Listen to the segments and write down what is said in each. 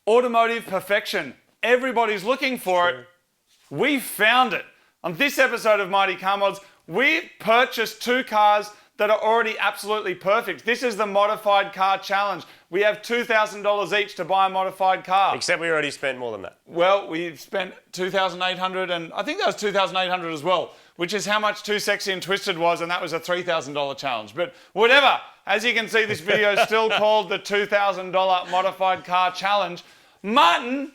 Automotive perfection. Everybody's looking for it. We found it. On this episode of Mighty Car Mods, we purchased two cars that are already absolutely perfect. This is the Modified Car Challenge. We have $2,000 each to buy a modified car. Except we already spent more than that. Well, we've spent $2,800 and I think that was $2,800 as well, which is how much Too Sexy and Twisted was, and that was a $3,000 challenge. But whatever, as you can see, this video is still called the $2,000 Modified Car Challenge. Martin,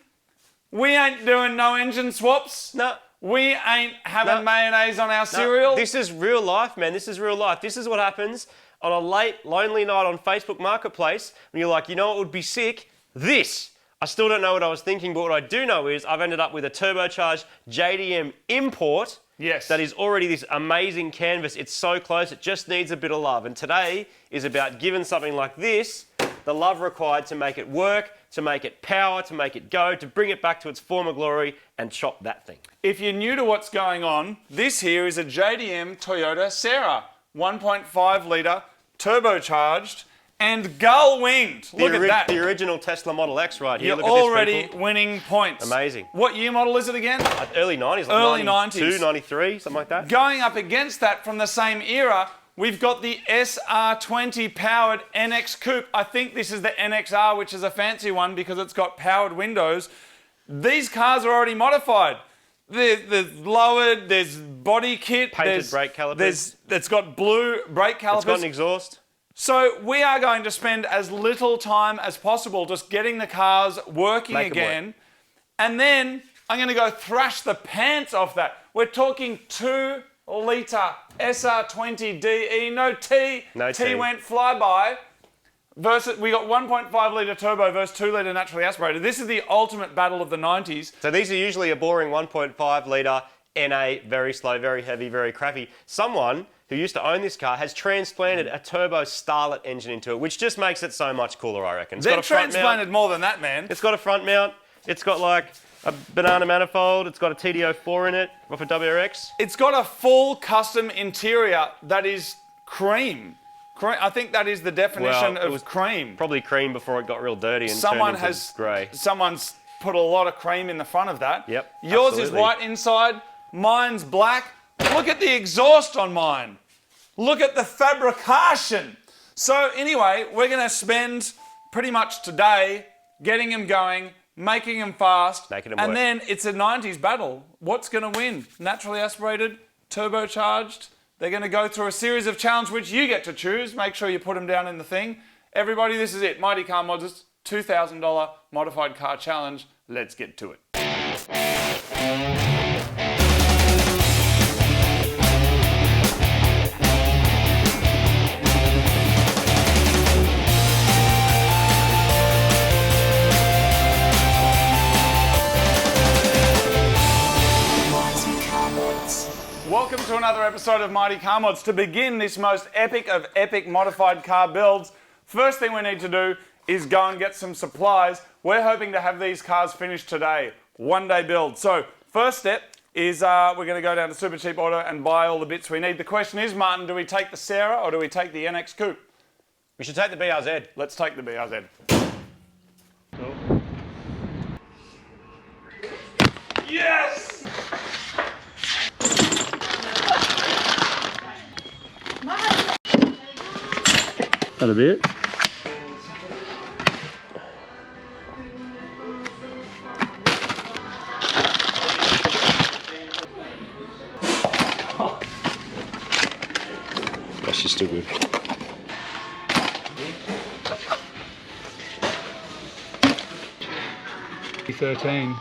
we ain't doing no engine swaps. No. We ain't having mayonnaise on our cereal. This is real life, man. This is real life. This is what happens on a late, lonely night on Facebook Marketplace when you're like, you know what would be sick? This. I still don't know what I was thinking, but what I do know is I've ended up with a turbocharged JDM import. Yes. That is already this amazing canvas. It's so close, it just needs a bit of love. And today is about giving something like this the love required to make it work, to make it power, to make it go, to bring it back to its former glory and chop that thing. If you're new to what's going on, this here is a JDM Toyota SERA, 1.5 litre, turbocharged, and gull-winged. Look at that. The original Tesla Model X right here. You're Look at this, already people. winning points. Amazing. What year model is it again? Early 90s. Like Early 92, 90s. 93, something like that. Going up against that from the same era, we've got the SR20 powered NX Coupe. I think this is the NXR, which is a fancy one because it's got powered windows. These cars are already modified. They're lowered, there's body kit. Painted brake calipers. It's got blue brake calipers. It's got an exhaust. So we are going to spend as little time as possible just getting the cars working again. And then I'm going to go thrash the pants off that. We're talking 2 litre SR20 DE, no T. No T T. went flyby. Versus, we got 1.5 litre turbo versus 2 litre naturally aspirated. This is the ultimate battle of the 90s. So these are usually a boring 1.5 litre NA, very slow, very heavy, very crappy. Someone who used to own this car has transplanted a turbo Starlet engine into it, which just makes it so much cooler, I reckon. They've transplanted more than that, man. It's got a front mount. It's got like a banana manifold. It's got a TD04 in it off a WRX. It's got a full custom interior that is cream. I think that is the definition of cream. Probably cream before it got real dirty and Someone's put a lot of cream in the front of that. Yep. Yours absolutely. is white inside. Mine's black. Look at the exhaust on mine. Look at the fabrication. So anyway, we're going to spend pretty much today getting them going, making them fast, and then it's a 90s battle. What's going to win? Naturally aspirated, turbocharged. They're going to go through a series of challenges which you get to choose. Make sure you put them down in the thing. Everybody, this is it. Mighty Car Mods, $2,000 Modified Car Challenge. Let's get to it. Welcome to another episode of Mighty Car Mods. To begin this most epic of epic modified car builds, first thing we need to do is go and get some supplies. We're hoping to have these cars finished today, one-day build. So first step is we're going to go down to Super Cheap Auto and buy all the bits we need. The question is, Martin, do we take the SERA or do we take the NX Coupe? We should take the BRZ. Let's take the BRZ. Cool. Yes! That'll be it. That's just too good. $13.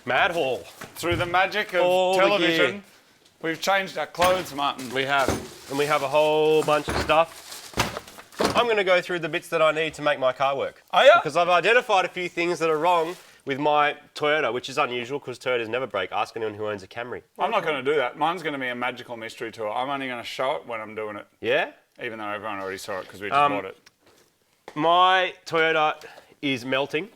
Mad Haul. Through the magic of television, we've changed our clothes, Martin. We have. And we have a whole bunch of stuff. I'm going to go through the bits that I need to make my car work. Oh, yeah? Because I've identified a few things that are wrong with my Toyota, which is unusual because Toyotas never break. Ask anyone who owns a Camry. I'm not going to do that. Mine's going to be a magical mystery tour. I'm only going to show it when I'm doing it. Yeah? Even though everyone already saw it because we just bought it. My Toyota is melting.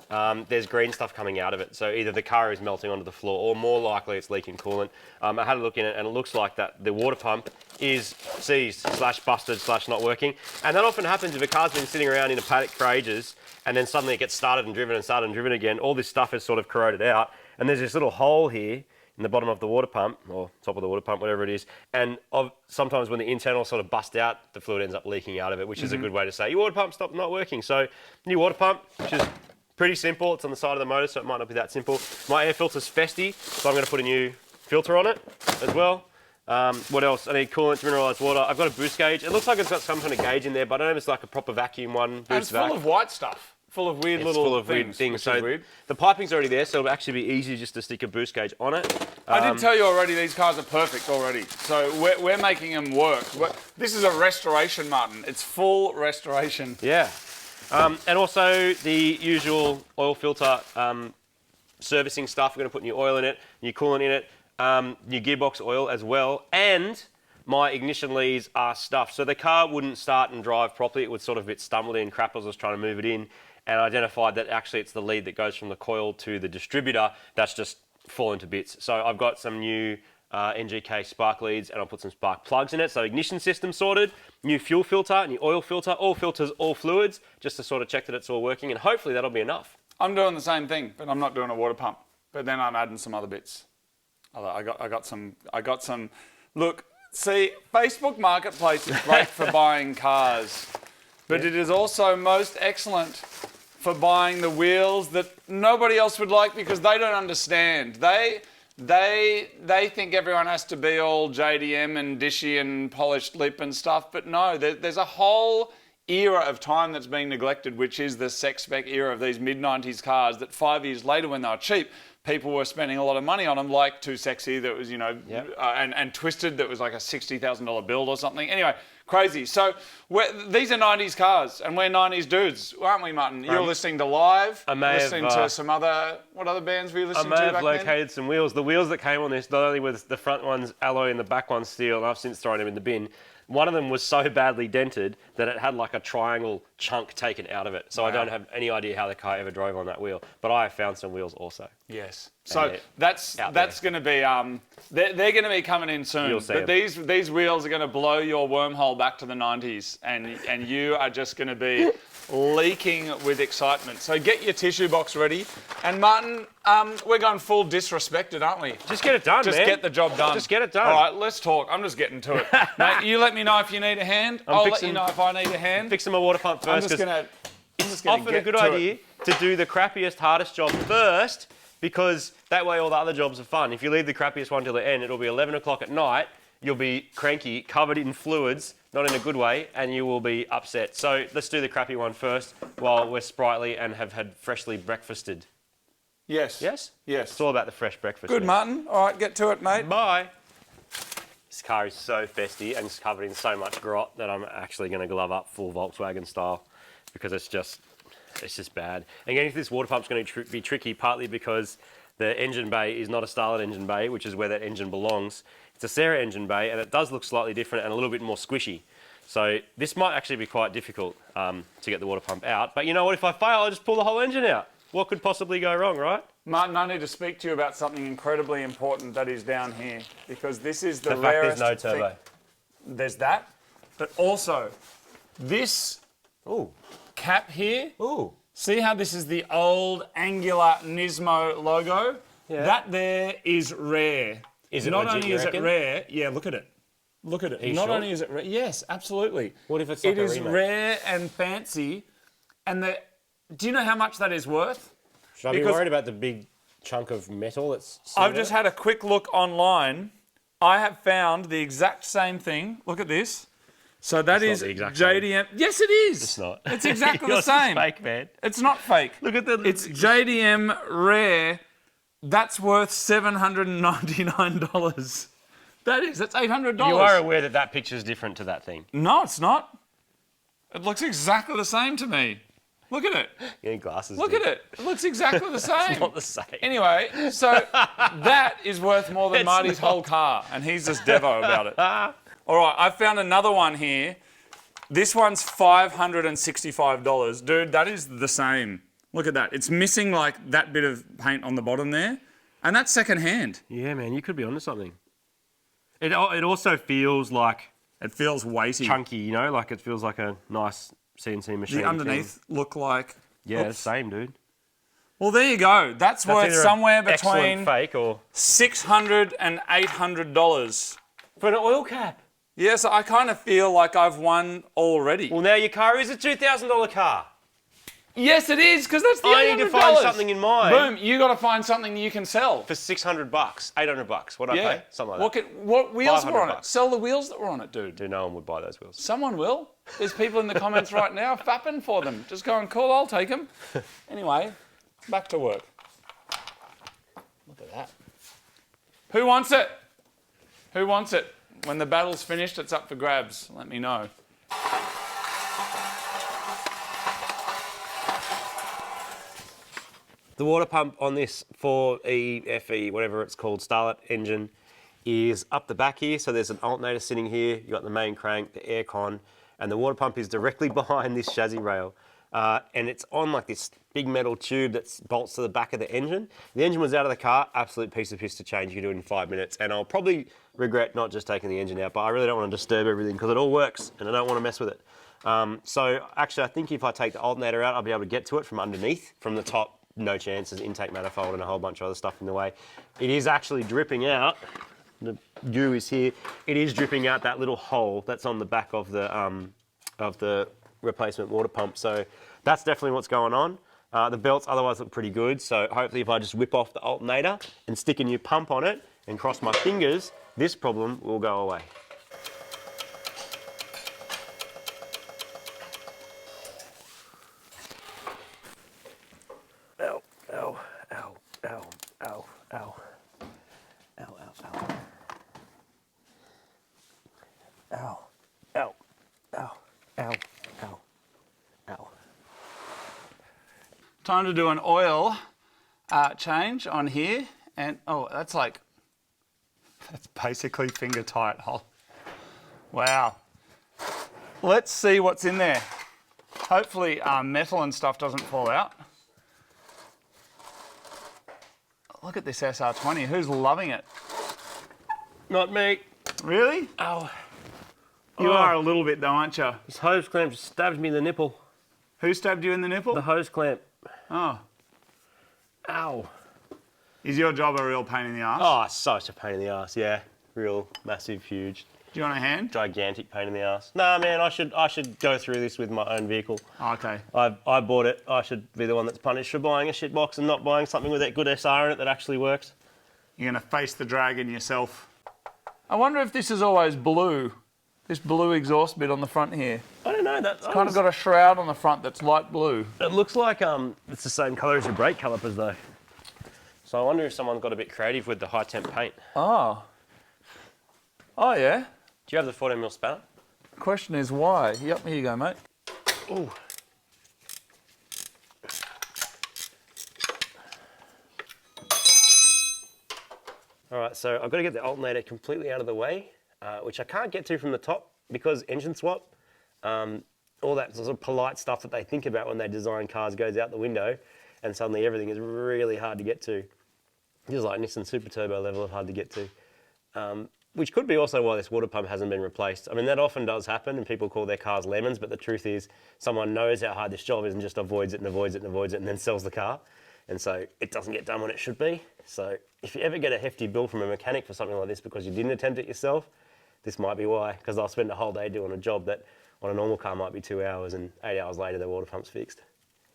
There's green stuff coming out of it. So either the car is melting onto the floor or more likely it's leaking coolant. I had a look in it and it looks like that the water pump is seized / busted / not working. And that often happens if a car's been sitting around in a paddock for ages and then suddenly it gets started and driven again. All this stuff is sort of corroded out. And there's this little hole here in the bottom of the water pump, or top of the water pump, whatever it is. And sometimes when the internal sort of busts out, the fluid ends up leaking out of it, which is a good way to say, your water pump stopped not working. So new water pump, which is pretty simple. It's on the side of the motor, so it might not be that simple. My air filter's festy, so I'm going to put a new filter on it as well. What else? I need coolant, mineralised water. I've got a boost gauge. It looks like it's got some kind of gauge in there, but I don't know if it's like a proper vacuum one. And it's full of white stuff. Full of weird little things. So weird. The piping's already there, so it'll actually be easy just to stick a boost gauge on it. I did tell you already, these cars are perfect already. So we're making them work. This is a restoration, Martin. It's full restoration. Yeah. And also the usual oil filter servicing stuff. We're going to put new oil in it, new coolant in it, new gearbox oil as well, and my ignition leads are stuffed. So the car wouldn't start and drive properly. It would sort of a bit stumbled in, crap as I was trying to move it in, and identified that actually it's the lead that goes from the coil to the distributor that's just fallen to bits. So I've got some new NGK spark leads and I'll put some spark plugs in it. So ignition system sorted, new fuel filter, new oil filter, all filters, all fluids, just to sort of check that it's all working, and hopefully that'll be enough. I'm doing the same thing, but I'm not doing a water pump. But then I'm adding some other bits. I got some. Look, see, Facebook Marketplace is great for buying cars, but it is also most excellent for buying the wheels that nobody else would like because they don't understand. They think everyone has to be all JDM and dishy and polished lip and stuff, but no, there's a whole era of time that's being neglected, which is the sex spec era of these mid-90s cars that 5 years later when they were cheap, people were spending a lot of money on them, like Too Sexy that was, and Twisted that was like a $60,000 build or something. Anyway, crazy. So these are 90s cars and we're 90s dudes, aren't we, Martin? You're listening to Live, listening to some other, what other bands were you listening to back then? I may have located some wheels. The wheels that came on this, not only was the front ones alloy and the back ones steel, and I've since thrown them in the bin, one of them was so badly dented that it had like a triangle chunk taken out of it. So wow. I don't have any idea how the car ever drove on that wheel. But I have found some wheels also. Yes. So that's going to be, they're going to be coming in soon. You'll see but these wheels are going to blow your wormhole back to the 90s. And you are just going to be leaking with excitement. So get your tissue box ready. And Martin, we're going full disrespected, aren't we? Just get it done, Just man. get the job done. Just get it done. All right, let's talk. I'm just getting to it. Mate, you let me know if you need a hand. I'll let you know if I need a hand. Fixing my water pump first. It's often a good idea to do the crappiest, hardest job first, because that way all the other jobs are fun. If you leave the crappiest one till the end, it'll be 11 o'clock at night, you'll be cranky, covered in fluids, not in a good way, and you will be upset. So let's do the crappy one first while we're sprightly and have had freshly breakfasted. Yes. Yes? Yes. It's all about the fresh breakfast. Good, Martin. All right, get to it, mate. Bye. This car is so festy and it's covered in so much grot that I'm actually going to glove up full Volkswagen style because it's just bad. And getting to this water pump's going to be tricky, partly because the engine bay is not a Starlet engine bay, which is where that engine belongs. It's a SERA engine bay, and it does look slightly different and a little bit more squishy. So this might actually be quite difficult to get the water pump out. But you know what? If I fail, I'll just pull the whole engine out. What could possibly go wrong, right? Martin, I need to speak to you about something incredibly important that is down here, because this is the fact rarest there's no turbo. There's that, but also this cap here. Ooh. See how this is the old angular Nismo logo? Yeah. That there is rare. Is it not legit, only you is reckon? it rare, yeah, look at it. Look at it. Are you Not sure? only is it rare, yes, absolutely. What if it's like it a is remake? rare and fancy, and do you know how much that is worth? Should I be worried about the big chunk of metal that's... I've just had a quick look online. I have found the exact same thing. Look at this. So that is JDM. Yes, it is. It's not. It's exactly the same. It's fake, man. It's not fake. Look at the... It's JDM rare. That's worth $799. That's $800. You are aware that that picture's different to that thing? No, it's not. It looks exactly the same to me. Look at it. You need glasses. Look at it. It looks exactly the same. It's not the same. Anyway, so that is worth more than Marty's whole car, and he's just Devo about it. All right, I found another one here. This one's $565. Dude, that is the same. Look at that. It's missing like that bit of paint on the bottom there. And that's second hand. Yeah, man, you could be onto something. It also feels like... It feels weighty. Chunky, you know? Like it feels like a nice CNC machine. The underneath look like... Yeah, the same, dude. Well, there you go. That's worth somewhere between fake or $600 and $800. For an oil cap. Yes, I kind of feel like I've won already. Well, now your car is a $2,000 car. Yes, it is, because that's the $800. I need to find something in mine. Boom, you got to find something you can sell. For $600, $800. What'd I pay? Something like that. What wheels were on $500. it? Sell the wheels that were on it, dude. Dude, no one would buy those wheels. Someone will. There's people in the comments right now fapping for them. Just going, cool, I'll take them. Anyway, back to work. Look at that. Who wants it? Who wants it? When the battle's finished, it's up for grabs. Let me know. The water pump on this 4EFE, whatever it's called, Starlet engine, is up the back here. So there's an alternator sitting here. You've got the main crank, the aircon, and the water pump is directly behind this chassis rail. And it's on like this big metal tube that bolts to the back of the engine. The engine was out of the car, absolute piece of piss to change. You can do it in 5 minutes. And I'll probably regret not just taking the engine out, but I really don't want to disturb everything because it all works and I don't want to mess with it. So actually, I think if I take the alternator out, I'll be able to get to it from underneath. From the top, no chances, intake manifold and a whole bunch of other stuff in the way. It is actually dripping out. The goo is here. It is dripping out that little hole that's on the back of the replacement water pump. So that's definitely what's going on. The belts otherwise look pretty good. So hopefully if I just whip off the alternator and stick a new pump on it and cross my fingers, this problem will go away. Ow, ow, ow, ow, ow, ow. Ow, ow, ow. Ow, ow, ow, ow, ow, ow. Time to do an oil change on here. And, oh, that's basically finger tight. Oh, wow. Let's see what's in there. Hopefully metal and stuff doesn't fall out. Look at this SR20. Who's loving it? Not me. Really? Ow. You are a little bit though, aren't you? This hose clamp just stabbed me in the nipple. Who stabbed you in the nipple? The hose clamp. Oh. Ow. Is your job a real pain in the ass? Oh, such a pain in the ass, yeah. Real, massive, huge. Do you want a hand? Gigantic pain in the ass. Nah, man, I should go through this with my own vehicle. Oh, okay. I bought it. I should be the one that's punished for buying a shit box and not buying something with that good SR in it that actually works. You're going to face the dragon yourself. I wonder if this is always blue. This blue exhaust bit on the front here. I don't know. That's kind of got a shroud on the front that's light blue. It looks like it's the same colour as your brake calipers though. So I wonder if someone got a bit creative with the high temp paint. Oh. Oh yeah. Do you have the 14mm spanner? Question is why? Yep, here you go, mate. Ooh. All right, so I've got to get the alternator completely out of the way, which I can't get to from the top because engine swap. All that sort of polite stuff that they think about when they design cars goes out the window, and suddenly everything is really hard to get to. This is like Nissan Super Turbo level of hard to get to. Which could be also why this water pump hasn't been replaced. I mean, that often does happen and people call their cars lemons, but the truth is someone knows how hard this job is and just avoids it and avoids it and avoids it and then sells the car. And so it doesn't get done when it should be. So if you ever get a hefty bill from a mechanic for something like this because you didn't attempt it yourself, this might be why, because they'll spend a whole day doing a job that on a normal car might be 2 hours and 8 hours later the water pump's fixed.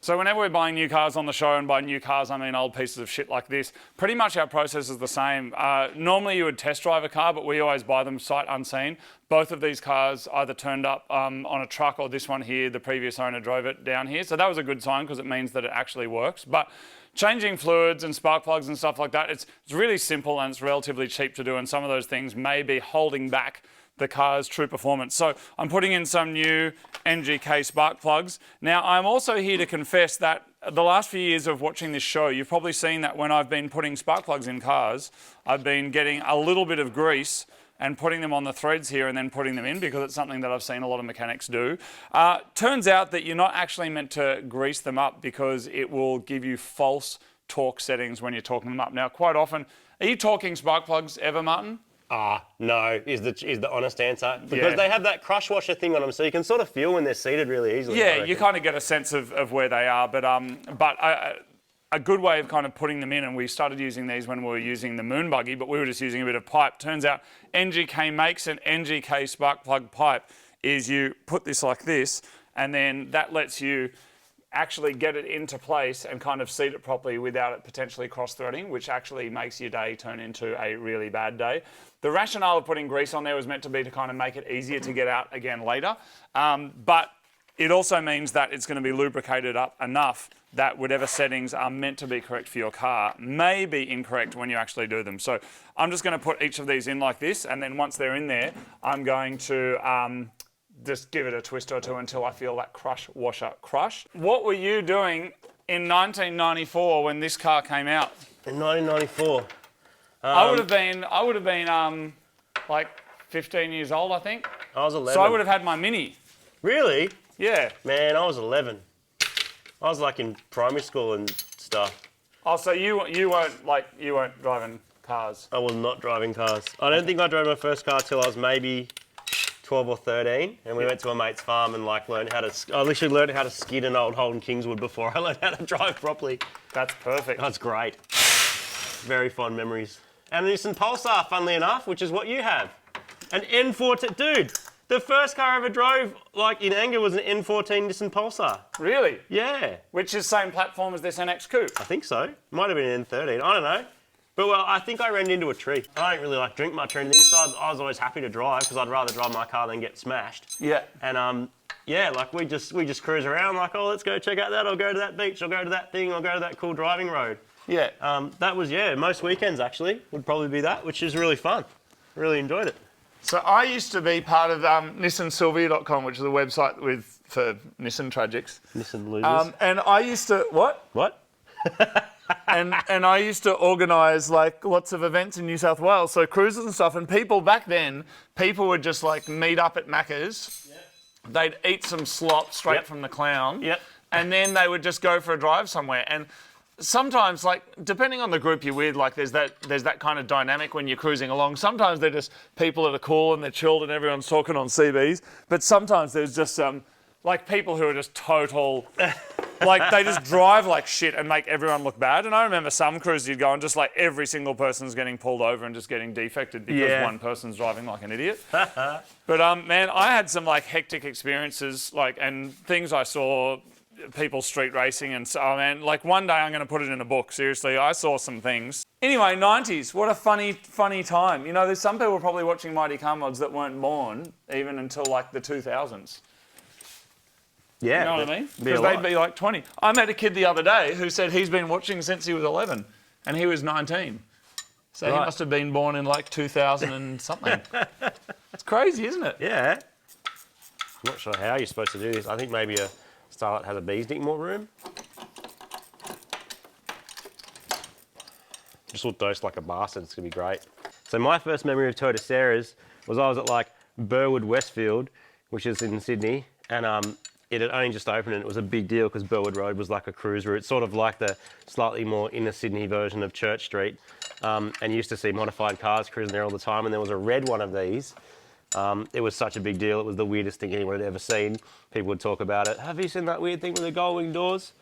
So whenever we're buying new cars on the show, and by new cars I mean old pieces of shit like this, pretty much our process is the same. Normally you would test drive a car, but we always buy them sight unseen. Both of these cars either turned up on a truck, or this one here, the previous owner drove it down here. So that was a good sign because it means that it actually works. But changing fluids and spark plugs and stuff like that, it's really simple and it's relatively cheap to do, and some of those things may be holding back the car's true performance. So I'm putting in some new NGK spark plugs. Now I'm also here to confess that the last few years of watching this show, you've probably seen that when I've been putting spark plugs in cars, I've been getting a little bit of grease and putting them on the threads here and then putting them in, because it's something that I've seen a lot of mechanics do. Turns out that you're not actually meant to grease them up because it will give you false torque settings when you're torquing them up. Now, quite often, are you torquing spark plugs ever, Martin? No, is the honest answer. Because they have that crush washer thing on them, so you can sort of feel when they're seated really easily. Yeah, you kind of get a sense of where they are, but a good way of kind of putting them in, and we started using these when we were using the moon buggy, but we were just using a bit of pipe. Turns out NGK makes an NGK spark plug pipe, is you put this like this, and then that lets you actually get it into place and kind of seat it properly without it potentially cross-threading, which actually makes your day turn into a really bad day. The rationale of putting grease on there was meant to be to kind of make it easier to get out again later, but it also means that it's going to be lubricated up enough that whatever settings are meant to be correct for your car may be incorrect when you actually do them. So I'm just going to put each of these in like this, and then once they're in there, I'm going to just give it a twist or two until I feel that crush washer crush. What were you doing in 1994 when this car came out? In 1994? I would have been like 15 years old, I think. I was 11. So I would have had my Mini. Really? Yeah. Man, I was 11. I was like in primary school and stuff. Oh, so you weren't driving cars? I was not driving cars. I don't think I drove my first car till I was maybe 12 or 13, and we went to a mate's farm and like learned how to. I literally learned how to skid an old Holden Kingswood before I learned how to drive properly. That's perfect. That's great. Very fond memories. And a Nissan Pulsar, funnily enough, which is what you have. An N14, dude. The first car I ever drove, like in anger, was an N14 Nissan Pulsar. Really? Yeah. Which is same platform as this NX Coupe. I think so. Might have been an N13. I don't know. But well, I think I ran into a tree. I don't really like drink much or anything, so I was always happy to drive because I'd rather drive my car than get smashed. Yeah. And yeah, like we just cruise around like, oh, let's go check out that. I'll go to that beach. I'll go to that thing. I'll go to that cool driving road. Yeah. That was most weekends actually would probably be that, which is really fun. Really enjoyed it. So I used to be part of NissanSylvia.com, which is a website for Nissan tragics. Nissan losers. And I used to what? and I used to organise like lots of events in New South Wales, so cruises and stuff. And back then, people would just like meet up at Macca's. Yep. They'd eat some slop straight from the clown. Yep. And then they would just go for a drive somewhere. And sometimes, like, depending on the group you're with, like, there's that kind of dynamic when you're cruising along. Sometimes they're just people that are cool and they're chilled and everyone's talking on CBs. But sometimes there's just like people who are just total, like they just drive like shit and make everyone look bad. And I remember some cruises you'd go and just like every single person's getting pulled over and just getting defected because one person's driving like an idiot. But man, I had some like hectic experiences, like, and things I saw. People street racing and so, man, like one day I'm going to put it in a book. Seriously, I saw some things. Anyway, 90s, what a funny time. You know, there's some people probably watching Mighty Car Mods that weren't born even until like the 2000s. Yeah. You know what I mean? Because they'd be like 20. I met a kid the other day who said he's been watching since he was 11 and he was 19. So he must have been born in like 2000 and something. It's crazy, isn't it? Yeah. I'm not sure how you're supposed to do this. I think maybe a Starlet has a bee's dick more room. Just will dose like a bastard, it's gonna be great. So my first memory of Toyota SERAs was I was at like Burwood Westfield, which is in Sydney, and it had only just opened and it was a big deal because Burwood Road was like a cruise route, sort of like the slightly more inner Sydney version of Church Street. And you used to see modified cars cruising there all the time, and there was a red one of these. It was such a big deal. It was the weirdest thing anyone had ever seen. People would talk about it. Have you seen that weird thing with the gull wing doors?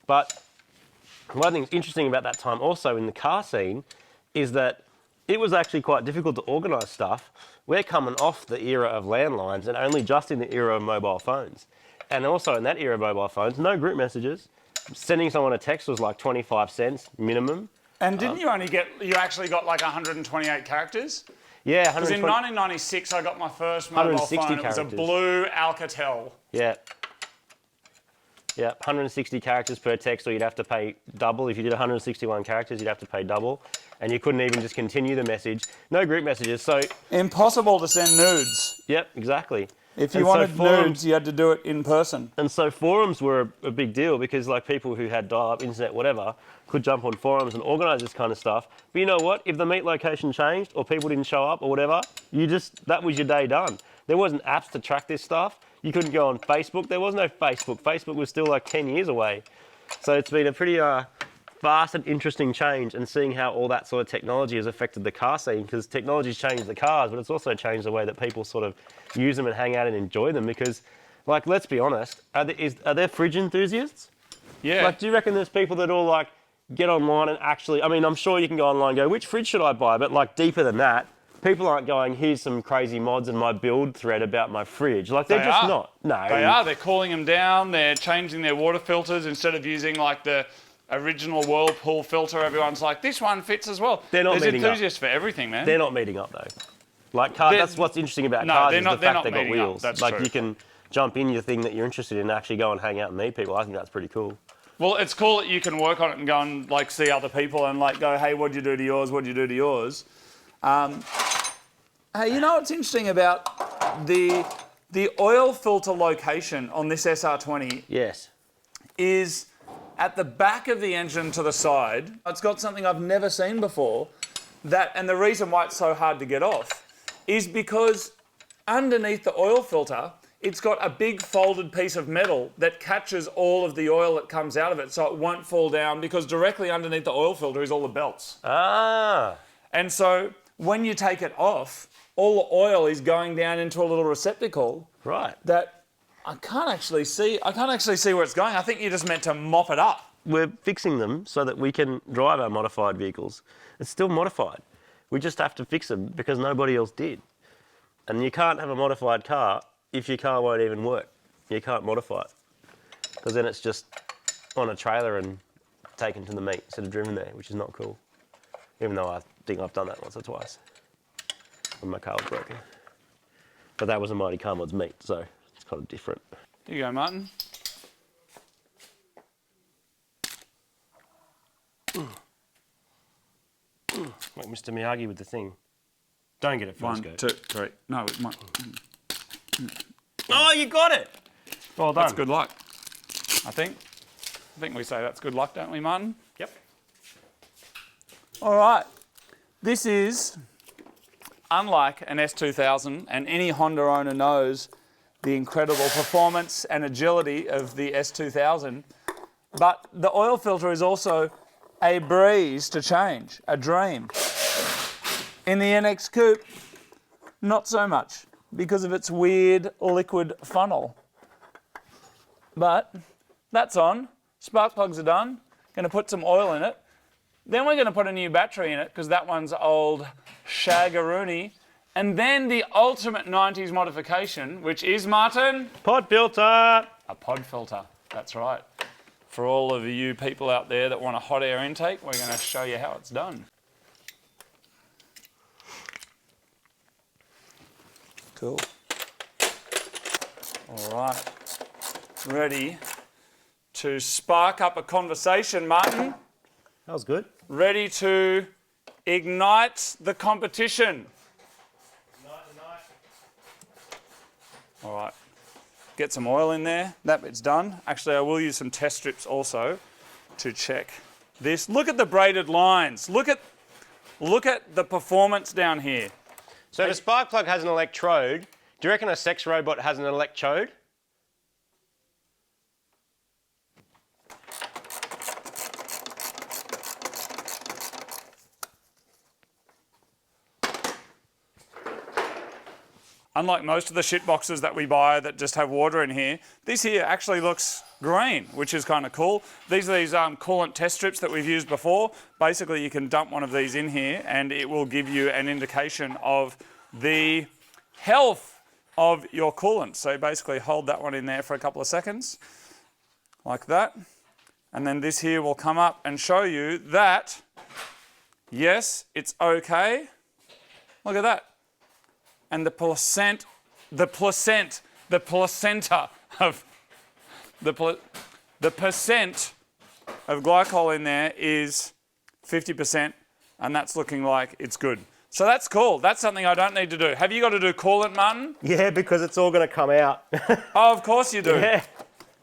But one thing that's interesting about that time also in the car scene is that it was actually quite difficult to organise stuff. We're coming off the era of landlines and only just in the era of mobile phones. And also in that era of mobile phones, no group messages. Sending someone a text was like 25 cents minimum. And didn't you actually got like 128 characters? Yeah, because in 1996 I got my first mobile phone. It was a blue Alcatel. Yeah. Yeah, 160 characters per text, or you'd have to pay double. If you did 161 characters, you'd have to pay double. And you couldn't even just continue the message. No group messages, so... Impossible to send nudes. Yep, exactly. If you And so wanted forums- nudes, you had to do it in person. And so forums were a big deal because like people who had dial-up internet, whatever, could jump on forums and organise this kind of stuff. But you know what? If the meet location changed or people didn't show up or whatever, that was your day done. There wasn't apps to track this stuff. You couldn't go on Facebook. There was no Facebook. Facebook was still like 10 years away. So it's been a pretty vast and interesting change, and seeing how all that sort of technology has affected the car scene, because technology's changed the cars, but it's also changed the way that people sort of use them and hang out and enjoy them. Because, like, let's be honest, are there fridge enthusiasts? Yeah. Like, do you reckon there's people that all like get online and actually? I mean, I'm sure you can go online and go, which fridge should I buy? But like deeper than that, people aren't going, here's some crazy mods in my build thread about my fridge. Like, they're just not. No. They are. They're cooling them down. They're changing their water filters instead of using like the original Whirlpool filter. Everyone's like, this one fits as well. They're not There's meeting up. enthusiasts for everything, man. They're not meeting up though. Like cars, that's what's interesting about cars is the fact they've got wheels. That's like true. you can jump in your thing that you're interested in and actually go and hang out and meet people. I think that's pretty cool. Well, it's cool that you can work on it and go and like see other people and like go, hey, what'd you do to yours? What'd you do to yours? Hey, you know what's interesting about the oil filter location on this SR20 Yes. is at the back of the engine to the side. It's got something I've never seen before. And the reason why it's so hard to get off is because underneath the oil filter, it's got a big folded piece of metal that catches all of the oil that comes out of it, so it won't fall down, because directly underneath the oil filter is all the belts. Ah. And so when you take it off, all the oil is going down into a little receptacle. Right. That I can't actually see where it's going. I think you're just meant to mop it up. We're fixing them so that we can drive our modified vehicles. It's still modified. We just have to fix them because nobody else did. And you can't have a modified car if your car won't even work. You can't modify it. Because then it's just on a trailer and taken to the meet instead of driven there, which is not cool. Even though I think I've done that once or twice when my car was broken. But that was a Mighty Car Mods meet, so it's kind of different. Here you go, Martin. Like Mr. Miyagi with the thing. Don't get it first, go. 1, 2, 3. No, it might. Oh, you got it! Well done. That's good luck, I think. I think we say that's good luck, don't we, Martin? Yep. All right. This is, unlike an S2000, and any Honda owner knows the incredible performance and agility of the S2000, but the oil filter is also a breeze to change, a dream. In the NX Coupe, not so much, because of its weird liquid funnel. But that's on. Spark plugs are done. Going to put some oil in it. Then we're going to put a new battery in it, because that one's old shaggaroony. And then the ultimate 90s modification, which is, Martin? Pod filter! A pod filter, that's right. For all of you people out there that want a hot air intake, we're going to show you how it's done. Cool. All right. Ready to spark up a conversation, Martin? That was good. Ready to ignite the competition? All right. Get some oil in there. That bit's done. Actually, I will use some test strips also to check this. Look at the braided lines. Look at the performance down here. So the spark plug has an electrode. Do you reckon a sex robot has an electrode? Unlike most of the shit boxes that we buy that just have water in here, this here actually looks green, which is kind of cool. These are these coolant test strips that we've used before. Basically, you can dump one of these in here and it will give you an indication of the health of your coolant. So basically hold that one in there for a couple of seconds, like that. And then this here will come up and show you that, yes, it's okay. Look at that. And the percent of the percent of glycol in there is 50%, and that's looking like it's good. So that's cool. That's something I don't need to do. Have you got to do coolant, Martin? Yeah, because it's all going to come out. Oh, of course you do. Yeah.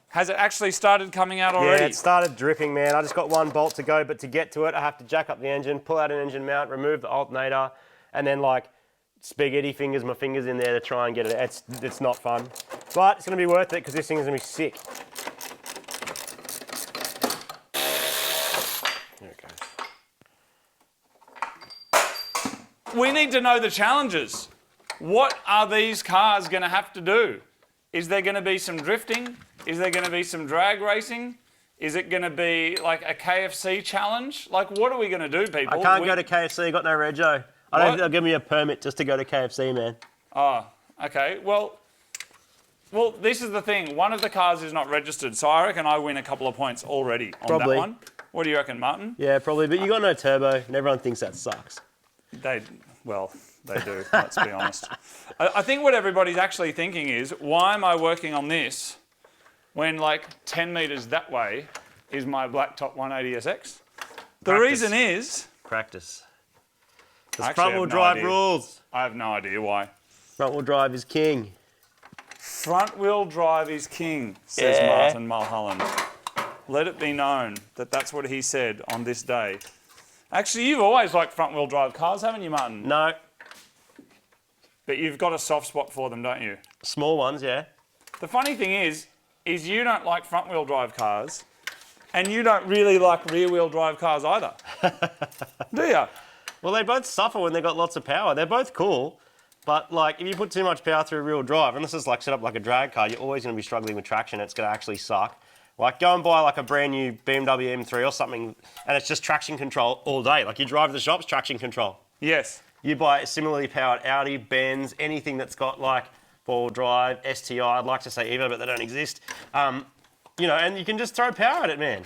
Has it actually started coming out already? Yeah, it started dripping, man. I just got one bolt to go, but to get to it, I have to jack up the engine, pull out an engine mount, remove the alternator, and then like spaghetti fingers my fingers in there to try and get it. It's not fun, but it's going to be worth it because this thing is going to be sick. There it goes. We need to know the challenges. What are these cars going to have to do? Is there going to be some drifting? Is there going to be some drag racing? Is it going to be like a KFC challenge? Like, what are we going to do, people? I can't go to KFC, I got no rego. I don't think they'll give me a permit just to go to KFC, man. Oh, okay. Well, this is the thing. One of the cars is not registered, so I reckon I win a couple of points already on Probably. that one. What do you reckon, Martin? Yeah, probably, but you got no turbo, and everyone thinks that sucks. They do, let's be honest. I think what everybody's actually thinking is, why am I working on this when like 10 metres that way is my blacktop 180SX? The reason is... Practice. I Because actually front-wheel have no drive idea. rules. I have no idea why. Front-wheel drive is king. Front-wheel drive is king, says Yeah. Martin Mulholland. Let it be known that that's what he said on this day. Actually, you've always liked front-wheel drive cars, haven't you, Martin? No, But you've got a soft spot for them, don't you? small ones, yeah. The funny thing is you don't like front-wheel drive cars, and you don't really like rear-wheel drive cars either. Do you? Well, they both suffer when they've got lots of power. They're both cool, but like if you put too much power through rear drive, and this is like set up like a drag car, you're always going to be struggling with traction. It's going to actually suck. Like go and buy like a brand new BMW M3 or something, and it's just traction control all day. Like you drive to the shops, traction control. Yes. You buy a similarly powered Audi, Benz, anything that's got like four-wheel drive, STI, I'd like to say Evo, but they don't exist. You know, and you can just throw power at it, man.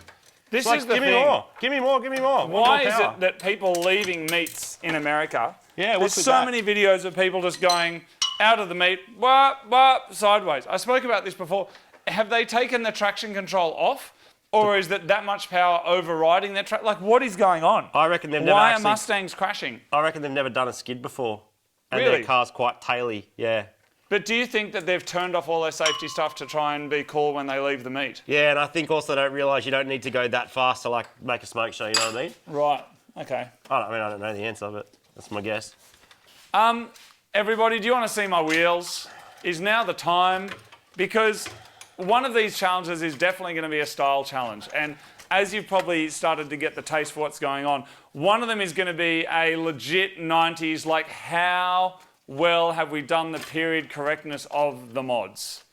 This Like, is the give thing. me more, give me more, give me more. Why more is power. it that people leaving meets in America? Yeah, there's what's with so that? many videos of people just going out of the meet, wah, wah, sideways. I spoke about this before. Have they taken the traction control off? Or is that much power overriding their track? Like, what is going on? I reckon they've never Why actually... are Mustangs crashing? I reckon they've never done a skid before. And Really? their car's quite taily, yeah. But do you think that they've turned off all their safety stuff to try and be cool when they leave the meet? Yeah, and I think also they don't realise you don't need to go that fast to like make a smoke show, you know what I mean? Right, okay. I don't know the answer, but that's my guess. Everybody, do you want to see my wheels? Is now the time? Because one of these challenges is definitely going to be a style challenge. And as you've probably started to get the taste for what's going on, one of them is going to be a legit 90s, like how well have we done the period correctness of the mods?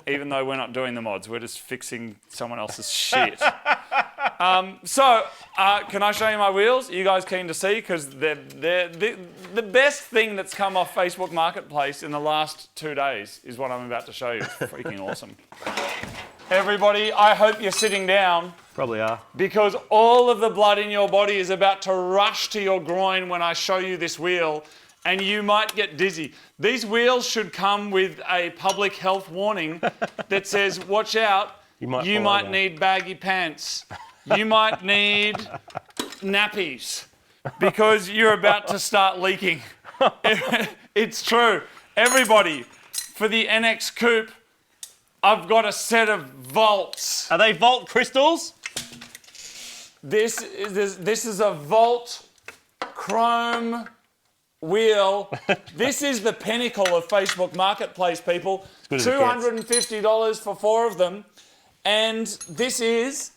Even though we're not doing the mods, we're just fixing someone else's shit. Can I show you my wheels? Are you guys keen to see? Because they're the best thing that's come off Facebook Marketplace in the last 2 days is what I'm about to show you. It's freaking awesome. Everybody, I hope you're sitting down Probably are. because all of the blood in your body is about to rush to your groin when I show you this wheel, and you might get dizzy. These wheels should come with a public health warning that says, watch out, you fall might over. need baggy pants. You might need nappies because you're about to start leaking. It's true. Everybody, for the NX Coupe, I've got a set of Volts. Are they Volt crystals? This is a Volt chrome wheel. This is the pinnacle of Facebook Marketplace, people. good as it gets. $250 for 4 of them. And this is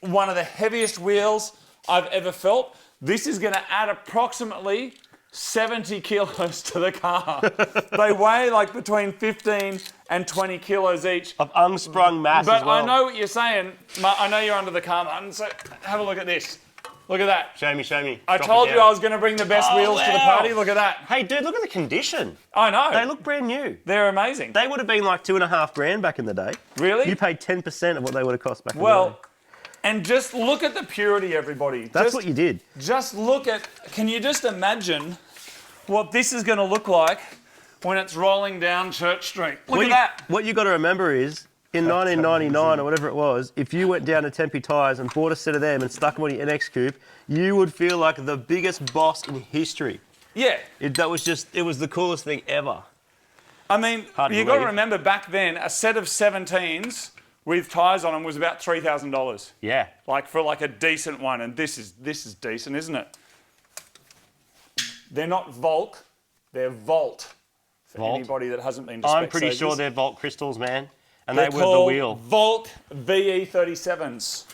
one of the heaviest wheels I've ever felt. This is going to add approximately 70 kilos to the car. They weigh like between 15 and 20 kilos each. Of unsprung mass But as well. I know what you're saying. I know you're under the car, Martin, so have a look at this. Look at that. Show me. I Drop told it you down. I was going to bring the best Oh, wheels to the wow. party. Look at that. Hey, dude, look at the condition. I know. They look brand new. They're amazing. They would have been like $2,500 back in the day. Really? You paid 10% of what they would have cost back in the day. Well, and just look at the purity, everybody. That's what you did. Just look at, can you just imagine what this is going to look like when it's rolling down Church Street? Look at that. What you got to remember is in 1999 or whatever it was, if you went down to Tempe Tyres and bought a set of them and stuck them on your NX Coupe, you would feel like the biggest boss in history. Yeah. It was the coolest thing ever. I mean, you've got to remember back then, a set of 17s with tyres on them was about $3,000. Yeah. Like for like a decent one, and this is decent, isn't it? They're not Volk, they're Volt. For anybody that hasn't been to I'm pretty Specsavers. sure they're Volt crystals, man. And They're they were the wheel. Volk VE37s.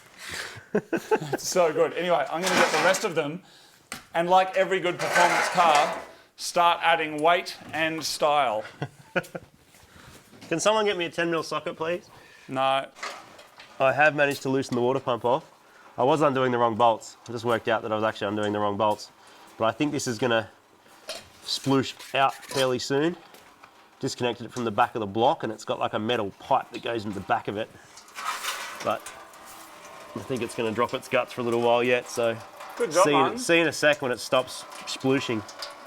It's so good. Anyway, I'm going to get the rest of them, and like every good performance car, start adding weight and style. Can someone get me a 10mm socket, please? No. I have managed to loosen the water pump off. I was undoing the wrong bolts. I just worked out that I was actually undoing the wrong bolts. But I think this is going to sploosh out fairly soon. Disconnected it from the back of the block, and it's got like a metal pipe that goes into the back of it. But I think it's going to drop its guts for a little while yet, so Good job, man. see in a sec when it stops splooshing.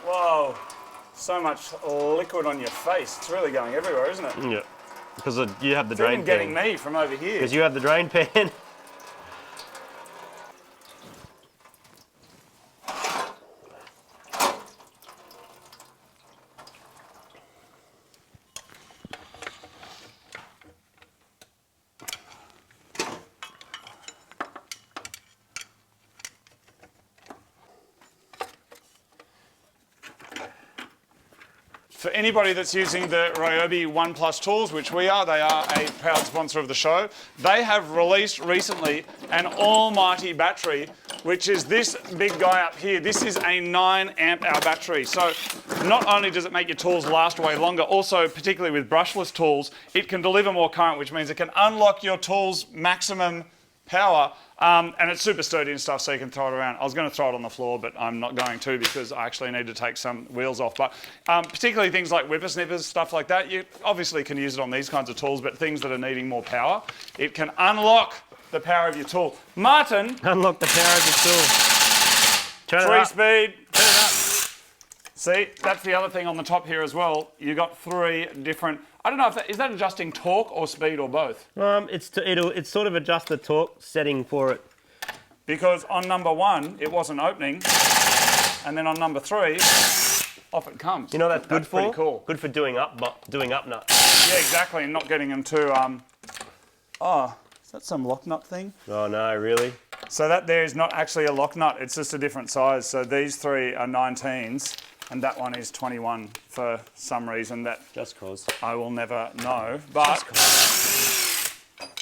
Whoa. So much liquid on your face. It's really going everywhere, isn't it? Yeah, because you have the It's drain even getting pan. me from over here. Because you have the drain pan. For anybody that's using the Ryobi One Plus tools, which we are, they are a proud sponsor of the show. They have released recently an almighty battery, which is this big guy up here. This is a 9 amp hour battery. So not only does it make your tools last way longer, also particularly with brushless tools, it can deliver more current, which means it can unlock your tool's maximum power. And it's super sturdy and stuff, so you can throw it around. I was going to throw it on the floor, but I'm not going to because I actually need to take some wheels off. But particularly things like whippersnippers, stuff like that, you obviously can use it on these kinds of tools, but things that are needing more power, it can unlock the power of your tool. Martin. Unlock the power of your tool. Turn it up. 3-speed. Turn it up. See, that's the other thing on the top here as well. You got 3 different. I don't know if is that adjusting torque or speed or both. It's sort of adjust the torque setting for it. Because on number 1, it wasn't opening, and then on number 3, off it comes. You know what that's good for? Pretty cool. Good for doing up nuts. Yeah, exactly, and not getting them too. Oh, is that some lock nut thing? Oh no, really? So that there is not actually a lock nut. It's just a different size. So these 3 are 19s. And that one is 21 for some reason that Just cause. I will never know. But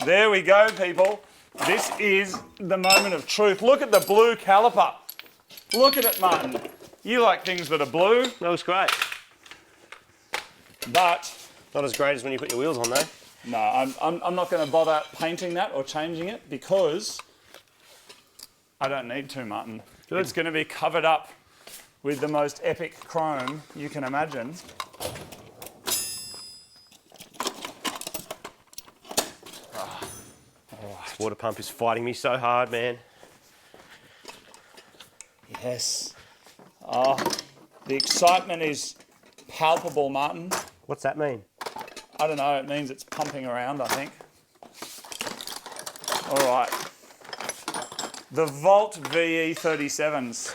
there we go, people. This is the moment of truth. Look at the blue caliper. Look at it, Martin. You like things that are blue. That looks great. But Not as great as when you put your wheels on though. no, I'm not going to bother painting that or changing it because I don't need to, Martin. Good. It's going to be covered up with the most epic chrome you can imagine. This water pump is fighting me so hard, man. Yes. Oh, the excitement is palpable, Martin. What's that mean? I don't know, it means it's pumping around, I think. All right. The Volt VE37s.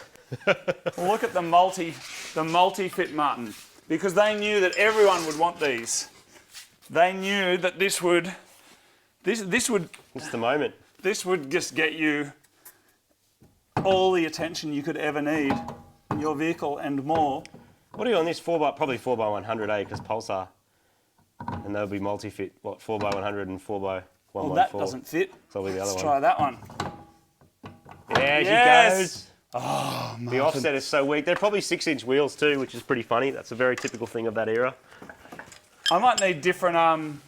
Look at the multi-fit, Martin, because they knew that everyone would want these. They knew that this would. It's the moment. This would just get you all the attention you could ever need in your vehicle and more. What are you on this? Probably 4x100, because Pulsar. And they'll be multi-fit, 4x100 and 4x114. Well, that doesn't fit. So that'll be the other Let's one. try that one. There Yes! she goes. Oh, The offset is so weak. They're probably 6-inch wheels too, which is pretty funny. That's a very typical thing of that era. I might need different, I'm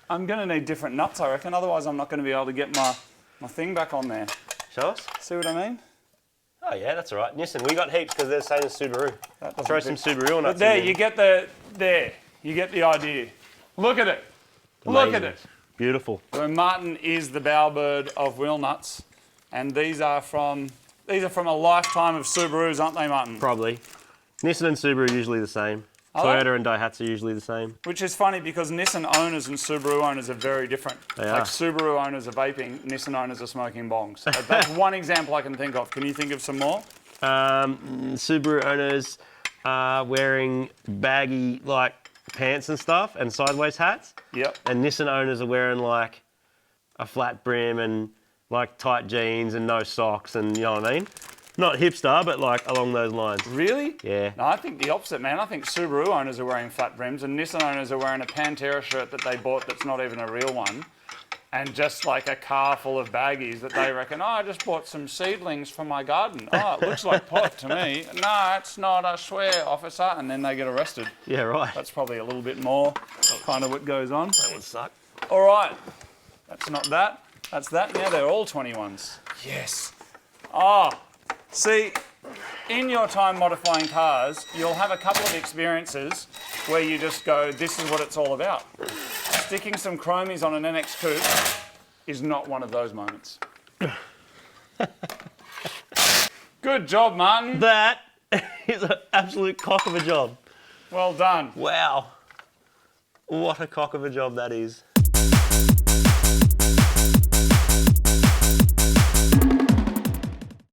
going to need different nuts, I reckon. Otherwise, I'm not going to be able to get my thing back on there. Show us. See what I mean? Oh yeah, that's all right. Nissan, we got heaps because they're the same as Subaru. That doesn't Throw fit. some Subaru nuts But there, in you get the idea. Look at it. Look at Amazing. it. Beautiful. So Martin is the bowerbird of wheel nuts, and these are from a lifetime of Subarus, aren't they, Martin? Probably. Nissan and Subaru are usually the same. Toyota and Daihatsu are usually the same. Which is funny because Nissan owners and Subaru owners are very different. They like are. Subaru owners are vaping, Nissan owners are smoking bongs. That's one example I can think of. Can you think of some more? Subaru owners are wearing baggy like pants and stuff and sideways hats. Yep. And Nissan owners are wearing like a flat brim and like tight jeans and no socks and you know what I mean? Not hipster, but like along those lines. Really? Yeah. No, I think the opposite, man. I think Subaru owners are wearing flat brims and Nissan owners are wearing a Pantera shirt that they bought that's not even a real one. And just like a car full of baggies that they reckon, oh, I just bought some seedlings for my garden. Oh, it looks like pot to me. No, it's not, I swear, officer. And then they get arrested. Yeah, right. That's probably a little bit more kind of what goes on. That would suck. All right. That's not that. That's that. Now they're all 21s. Yes. Oh, see, in your time modifying cars, you'll have a couple of experiences where you just go, this is what it's all about. Sticking some chromies on an NX Coupe is not one of those moments. Good job, Martin. That is an absolute cock of a job. Well done. Wow. What a cock of a job that is.